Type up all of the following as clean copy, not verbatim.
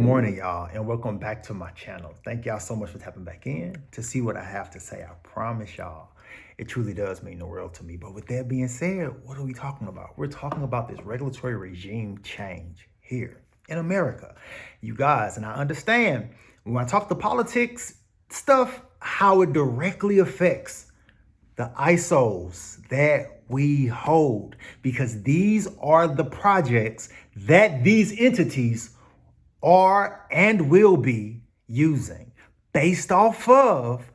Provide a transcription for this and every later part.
morning, y'all, and welcome back to my channel. Thank y'all so much for tapping back in to see what I have to say. I promise y'all, it truly does mean the world to me. But with that being said, what are we talking about? We're talking about this regulatory regime change here in America. You guys, and I understand when I talk the politics stuff, how it directly affects the ISOs that we hold, because these are the projects that these entities are and will be using based off of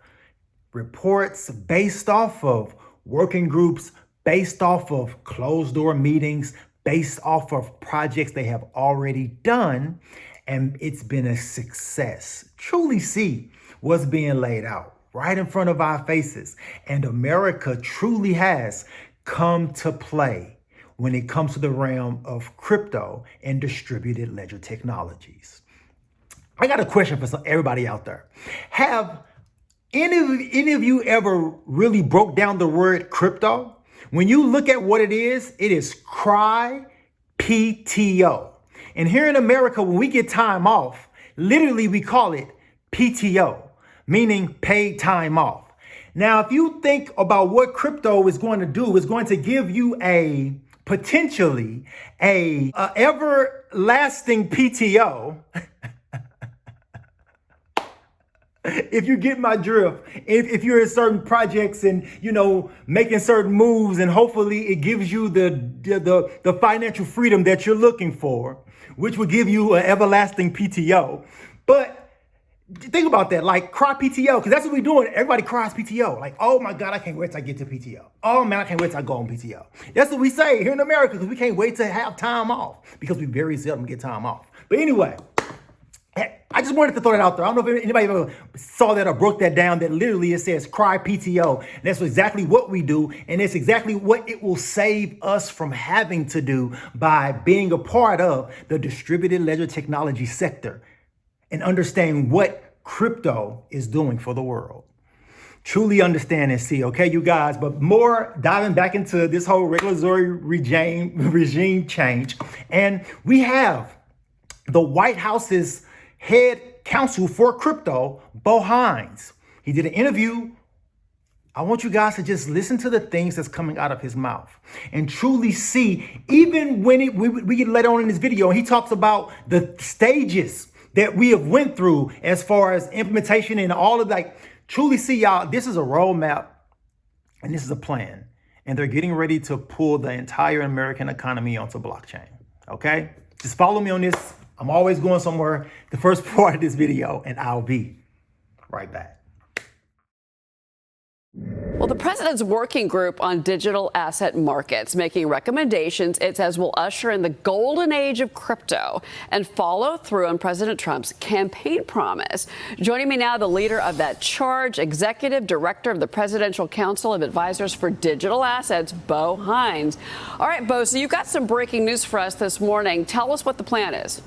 reports, based off of working groups, based off of closed door meetings, based off of projects they have already done. And it's been a success. Truly see what's being laid out right in front of our faces. And America truly has come to play when it comes to the realm of crypto and distributed ledger technologies. I got a question for everybody out there. Have any of you ever really broke down the word crypto? When you look at what it is CRY PTO. And here in America, when we get time off, literally we call it PTO, meaning paid time off. Now, if you think about what crypto is going to do, it's going to give you potentially a everlasting PTO. If you get my drift, if you're in certain projects and, making certain moves, and hopefully it gives you the financial freedom that you're looking for, which will give you an everlasting PTO. But think about that, like cry PTO, because that's what we're doing. Everybody cries PTO. Like, oh my God, I can't wait till I get to PTO. Oh man, I can't wait till I go on PTO. That's what we say here in America, because we can't wait to have time off, because we very seldom get time off. But anyway, I just wanted to throw that out there. I don't know if anybody ever saw that or broke that down, that literally it says cry PTO. And that's exactly what we do. And it's exactly what it will save us from having to do by being a part of the distributed ledger technology sector and understand what crypto is doing for the world. Truly understand and see, okay, you guys, but more diving back into this whole regulatory regime change. And we have the White House's head counsel for crypto, Bo Hines. He did an interview. I want you guys to just listen to the things that's coming out of his mouth and truly see, even when we get later on in this video, and he talks about the stages that we have went through as far as implementation and all of that. Truly see, y'all, this is a roadmap and this is a plan. And they're getting ready to pull the entire American economy onto blockchain. Okay? Just follow me on this. I'm always going somewhere the first part of this video, and I'll be right back. Well, the president's working group on digital asset markets making recommendations it says will usher in the golden age of crypto and follow through on President Trump's campaign promise. Joining me now, the leader of that charge, executive director of the Presidential Council of Advisors for Digital Assets, Bo Hines. All right, Bo, so you've got some breaking news for us this morning. Tell us what the plan is.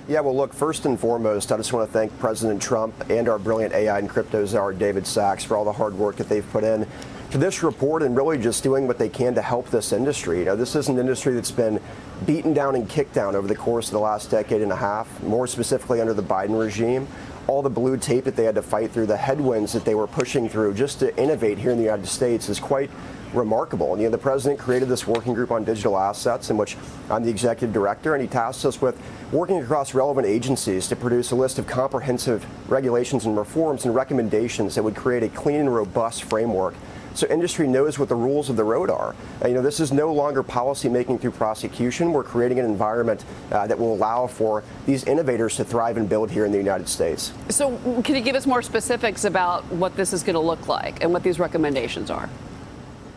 Yeah, well, look, first and foremost, I just want to thank President Trump and our brilliant AI and crypto czar, David Sachs, for all the hard work that they've put in to this report and really just doing what they can to help this industry. This is an industry that's been beaten down and kicked down over the course of the last decade and a half, more specifically under the Biden regime. All the blue tape that they had to fight through, the headwinds that they were pushing through just to innovate here in the United States is quite remarkable. And the president created this working group on digital assets, in which I'm the executive director, and he tasked us with working across relevant agencies to produce a list of comprehensive regulations and reforms and recommendations that would create a clean and robust framework so industry knows what the rules of the road are. This is no longer policy making through prosecution. We're creating an environment that will allow for these innovators to thrive and build here in the United States. So can you give us more specifics about what this is going to look like and what these recommendations are?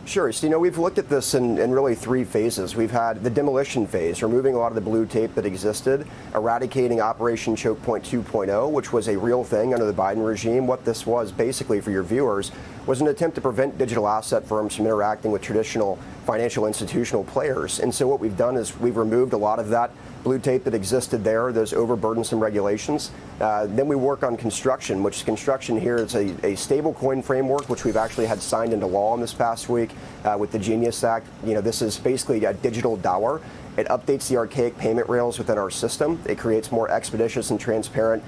Sure. So, we've looked at this in really three phases. We've had the demolition phase, removing a lot of the blue tape that existed, eradicating Operation Choke Point 2.0, which was a real thing under the Biden regime. What this was, basically, for your viewers, was an attempt to prevent digital asset firms from interacting with traditional financial institutional players. And so what we've done is we've removed a lot of that blue tape that existed there, those overburdensome regulations. Then we work on construction, which construction here is a stable coin framework, which we've actually had signed into law in this past week with the Genius Act. This is basically a digital dollar. It updates the archaic payment rails within our system. It creates more expeditious and transparent,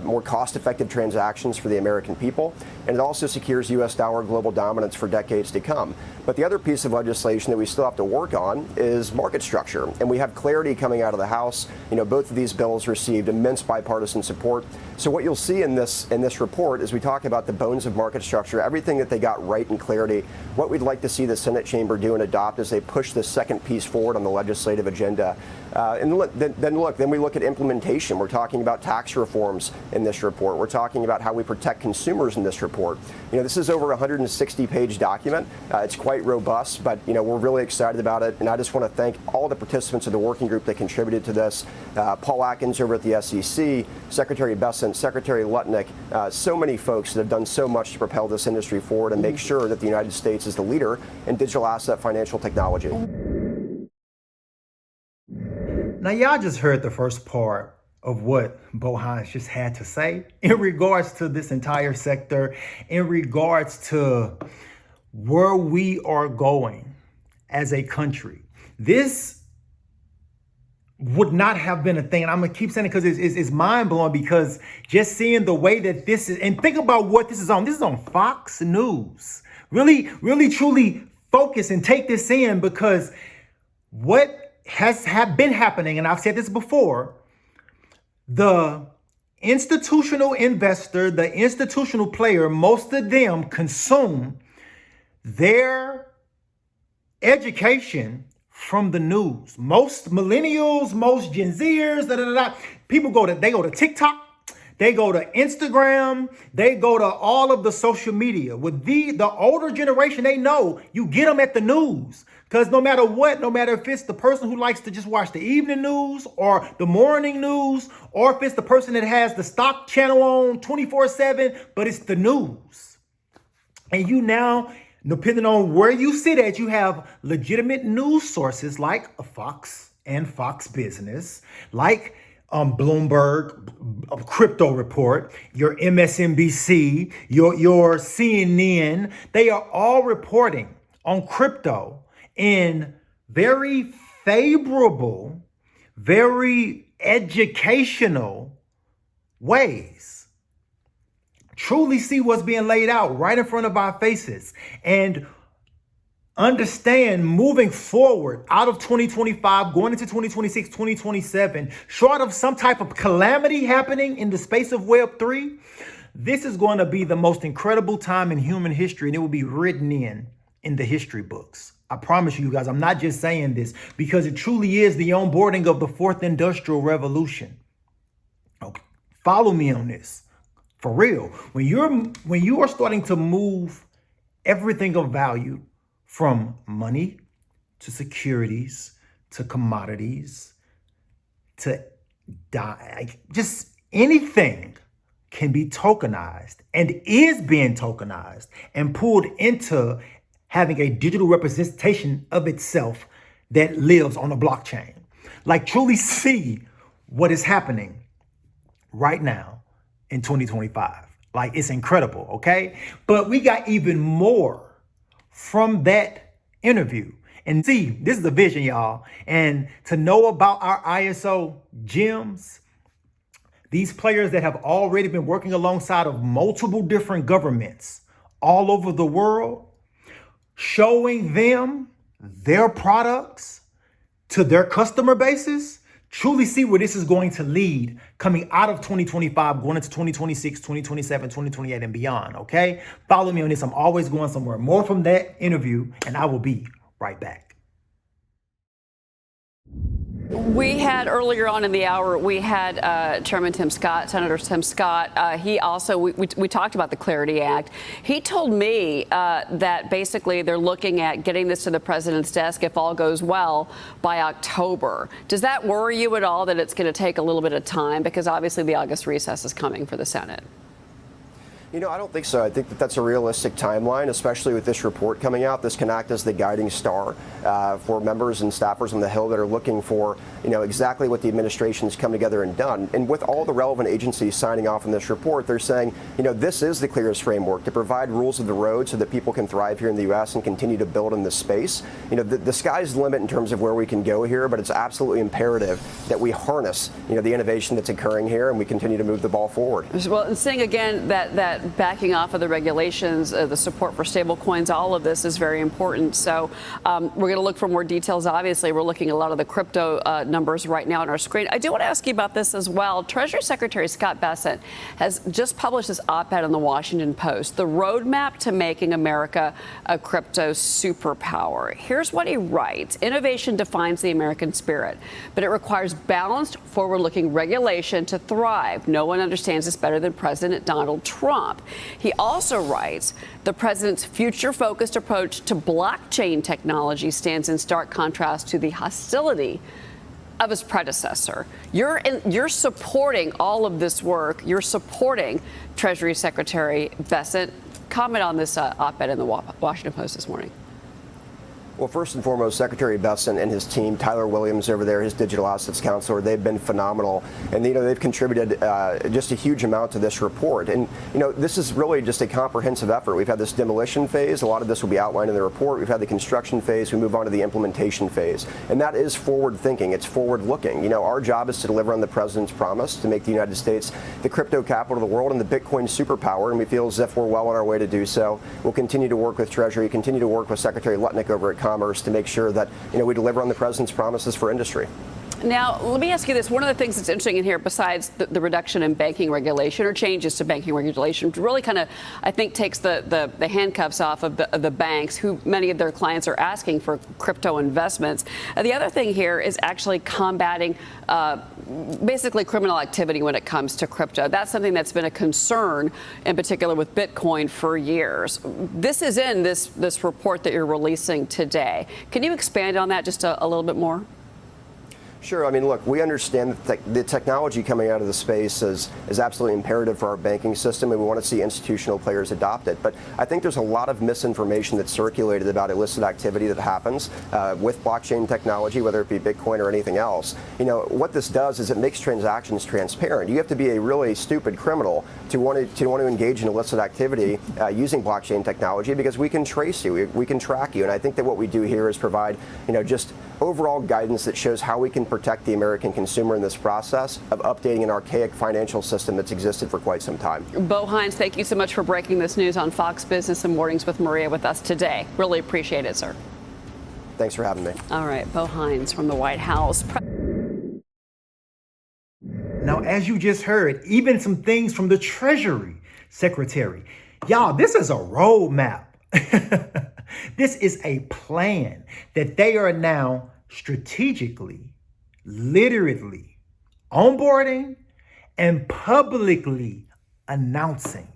more cost-effective transactions for the American people. And it also secures U.S. dollar global dominance for decades to come. But the other piece of legislation that we still have to work on is market structure. And we have clarity coming out of the House. Both of these bills received immense bipartisan support. So what you'll see in this report is we talk about the bones of market structure, everything that they got right in clarity, what we'd like to see the Senate chamber do and adopt as they push this second piece forward on the legislative agenda. Then we look at implementation. We're talking about tax reforms in this report. We're talking about how we protect consumers in this report. This is over a 160-page document. It's quite robust, but we're really excited about it. And I just want to thank all the participants of the working group that contributed to this. Paul Atkins over at the SEC, Secretary Bessent, Secretary Lutnick, so many folks that have done so much to propel this industry forward and make sure that the United States is the leader in digital asset financial technology. Now, y'all just heard the first part of what Bo Hines just had to say in regards to this entire sector, in regards to where we are going as a country. This would not have been a thing. And I'm going to keep saying it because it's mind-blowing, because just seeing the way that this is, and think about what this is on. This is on Fox News. Really, really, truly focus and take this in, because what has been happening, and I've said this before, the institutional investor, the institutional player, most of them consume their education from the news. Most millennials, most Gen Zers, people go to TikTok, they go to Instagram, they go to all of the social media. With the older generation, they know you get them at the news. Because no matter what, no matter if it's the person who likes to just watch the evening news or the morning news, or if it's the person that has the stock channel on 24/7, but it's the news. And you now, depending on where you sit at, you have legitimate news sources like Fox and Fox Business, like Bloomberg, Crypto Report, your MSNBC, your CNN. They are all reporting on crypto in very favorable, very educational ways. Truly see what's being laid out right in front of our faces, and understand moving forward out of 2025, going into 2026, 2027, short of some type of calamity happening in the space of Web3, this is going to be the most incredible time in human history, and it will be written in the history books. I promise you guys, I'm not just saying this, because it truly is the onboarding of the fourth industrial revolution. Okay, follow me on this. For real, when you are starting to move everything of value from money to securities to commodities to just anything can be tokenized and is being tokenized and pulled into having a digital representation of itself that lives on a blockchain. Like, truly see what is happening right now in 2025. Like, it's incredible, okay? But we got even more from that interview. And see, this is the vision, y'all. And to know about our ISO gems, these players that have already been working alongside of multiple different governments all over the world, showing them their products to their customer bases, truly see where this is going to lead coming out of 2025, going into 2026, 2027, 2028, and beyond, okay? Follow me on this. I'm always going somewhere. More from that interview, and I will be right back. We had earlier on in the hour, we had Chairman Tim Scott, Senator Tim Scott. He also, we talked about the Clarity Act. He told me that basically they're looking at getting this to the president's desk, if all goes well, by October. Does that worry you at all that it's going to take a little bit of time? Because obviously the August recess is coming for the Senate. I don't think so. I think that that's a realistic timeline, especially with this report coming out. This can act as the guiding star for members and staffers on the Hill that are looking for, exactly what the administration's come together and done. And with all the relevant agencies signing off on this report, they're saying, this is the clearest framework to provide rules of the road so that people can thrive here in the U.S. and continue to build in this space. The sky's the limit in terms of where we can go here, but it's absolutely imperative that we harness, the innovation that's occurring here and we continue to move the ball forward. Well, and seeing again that backing off of the regulations, the support for stable coins, all of this is very important. So we're going to look for more details. Obviously, we're looking at a lot of the crypto numbers right now on our screen. I do want to ask you about this as well. Treasury Secretary Scott Bessent has just published this op-ed in the Washington Post, the roadmap to making America a crypto superpower. Here's what he writes. Innovation defines the American spirit, but it requires balanced, forward-looking regulation to thrive. No one understands this better than President Donald Trump. He also writes, the president's future-focused approach to blockchain technology stands in stark contrast to the hostility of his predecessor. You're supporting all of this work. You're supporting Treasury Secretary Bessent. Comment on this op-ed in the Washington Post this morning. Well, first and foremost, Secretary Bessent and his team, Tyler Williams over there, his digital assets counselor, they've been phenomenal. And, they've contributed just a huge amount to this report. And, this is really just a comprehensive effort. We've had this demolition phase. A lot of this will be outlined in the report. We've had the construction phase. We move on to the implementation phase. And that is forward thinking. It's forward looking. Our job is to deliver on the president's promise to make the United States the crypto capital of the world and the Bitcoin superpower. And we feel as if we're well on our way to do so. We'll continue to work with Treasury, continue to work with Secretary Lutnick over at Commerce to make sure that we deliver on the president's promises for industry. Now, let me ask you this. One of the things that's interesting in here, besides the reduction in banking regulation or changes to banking regulation, really kind of, I think, takes the handcuffs off of the banks, who many of their clients are asking for crypto investments. The other thing here is actually combating basically criminal activity when it comes to crypto. That's something that's been a concern, in particular with Bitcoin, for years. This is in this report that you're releasing today. Can you expand on that just a little bit more? Sure. I mean, look, we understand that the technology coming out of the space is absolutely imperative for our banking system, and we want to see institutional players adopt it. But I think there's a lot of misinformation that's circulated about illicit activity that happens with blockchain technology, whether it be Bitcoin or anything else. What this does is it makes transactions transparent. You have to be a really stupid criminal to want to engage in illicit activity using blockchain technology, because we can trace you, we can track you. And I think that what we do here is provide, just overall guidance that shows how we can protect the American consumer in this process of updating an archaic financial system that's existed for quite some time. Bo Hines, thank you so much for breaking this news on Fox Business and Mornings with Maria with us today. Really appreciate it, sir. Thanks for having me. All right, Bo Hines from the White House. Now, as you just heard, even some things from the Treasury Secretary. Y'all, this is a roadmap. This is a plan that they are now strategically, literally onboarding and publicly announcing.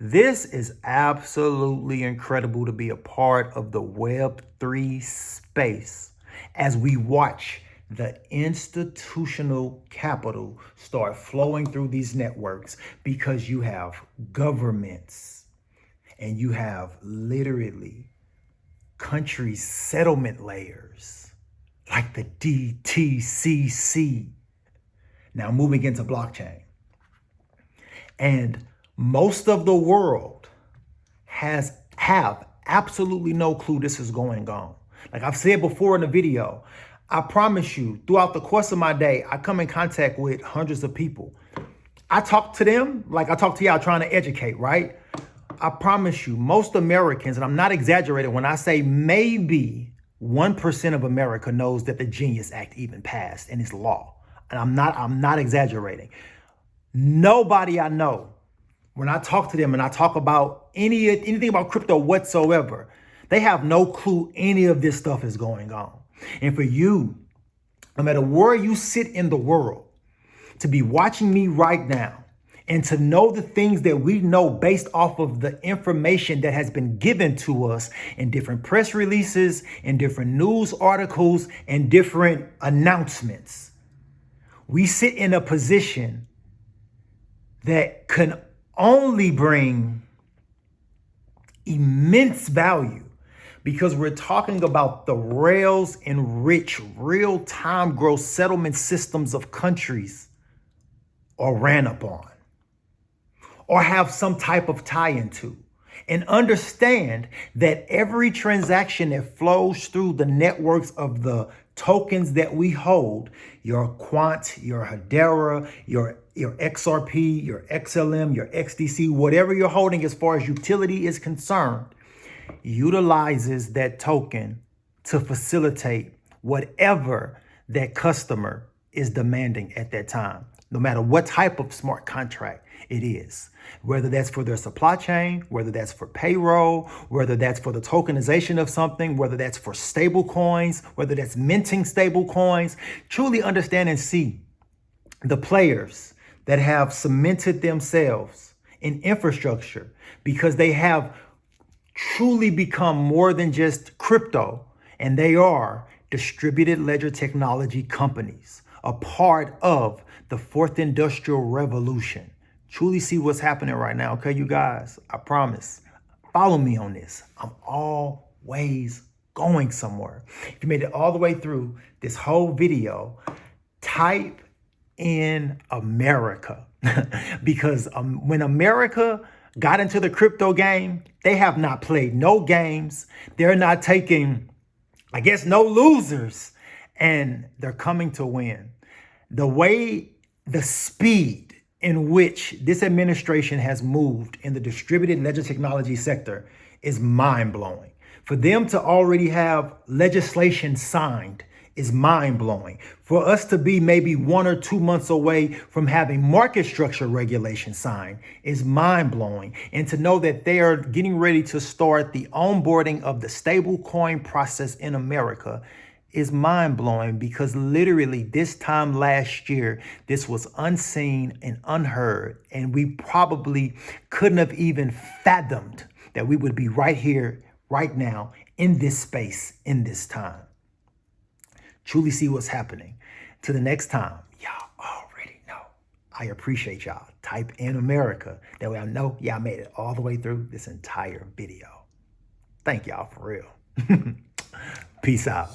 This is absolutely incredible to be a part of the Web3 space as we watch the institutional capital start flowing through these networks, because you have governments and you have literally country settlement layers like the DTCC now moving into blockchain. And most of the world have absolutely no clue this is going on. Like I've said before in the video, I promise you, throughout the course of my day, I come in contact with hundreds of people. I talk to them like I talk to y'all, trying to educate, right? I promise you, most Americans, and I'm not exaggerating when I say maybe 1% of America knows that the Genius Act even passed and it's law. And I'm not exaggerating. Nobody I know, when I talk to them and I talk about anything about crypto whatsoever, they have no clue any of this stuff is going on. And for you, no matter where you sit in the world, to be watching me right now and to know the things that we know based off of the information that has been given to us in different press releases, in different news articles, and different announcements, we sit in a position that can only bring immense value because we're talking about the rails and rich real-time gross settlement systems of countries are ran upon or have some type of tie into. And understand that every transaction that flows through the networks of the tokens that we hold, your Quant, your Hedera, your XRP, your XLM, your XDC, whatever you're holding as far as utility is concerned, utilizes that token to facilitate whatever that customer is demanding at that time, no matter what type of smart contract it is, whether that's for their supply chain, whether that's for payroll, whether that's for the tokenization of something, whether that's for stable coins, whether that's minting stable coins. Truly understand and see the players that have cemented themselves in infrastructure because they have truly become more than just crypto, and they are distributed ledger technology companies, a part of the fourth industrial revolution. Truly see what's happening right now, okay, you guys? I promise. Follow me on this. I'm always going somewhere. If you made it all the way through this whole video, type in America because when America got into the crypto game, they have not played no games. They're not taking, I guess, no losers, and they're coming to win. The speed in which this administration has moved in the distributed ledger technology sector is mind-blowing. For them to already have legislation signed is mind-blowing. For us to be maybe 1 or 2 months away from having market structure regulation signed is mind-blowing. And to know that they are getting ready to start the onboarding of the stablecoin process in America is mind-blowing because literally this time last year, this was unseen and unheard. And we probably couldn't have even fathomed that we would be right here, right now, in this space, in this time. Truly see what's happening. Till the next time, y'all already know. I appreciate y'all. Type in America. That way I know y'all made it all the way through this entire video. Thank y'all for real. Peace out.